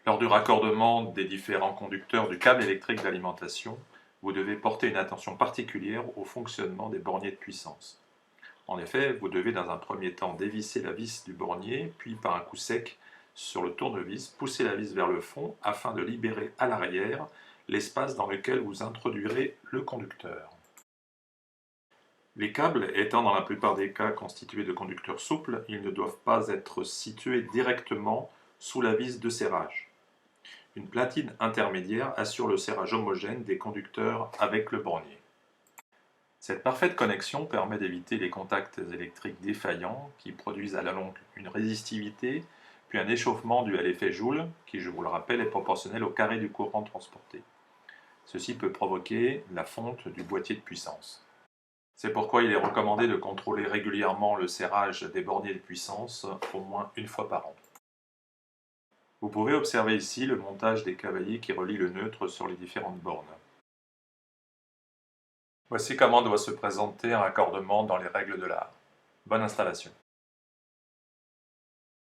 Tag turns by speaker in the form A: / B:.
A: Lors du raccordement des différents conducteurs du câble électrique d'alimentation, vous devez porter une attention particulière au fonctionnement des borniers de puissance. En effet, vous devez dans un premier temps dévisser la vis du bornier, puis par un coup sec sur le tournevis, pousser la vis vers le fond afin de libérer à l'arrière l'espace dans lequel vous introduirez le conducteur. Les câbles étant dans la plupart des cas constitués de conducteurs souples, ils ne doivent pas être situés directement sous la vis de serrage. Une platine intermédiaire assure le serrage homogène des conducteurs avec le bornier. Cette parfaite connexion permet d'éviter les contacts électriques défaillants qui produisent à la longue une résistivité, puis un échauffement dû à l'effet Joule, qui, je vous le rappelle, est proportionnel au carré du courant transporté. Ceci peut provoquer la fonte du boîtier de puissance. C'est pourquoi il est recommandé de contrôler régulièrement le serrage des borniers de puissance au moins une fois par an. Vous pouvez observer ici le montage des cavaliers qui relient le neutre sur les différentes bornes. Voici comment doit se présenter un raccordement dans les règles de l'art. Bonne installation.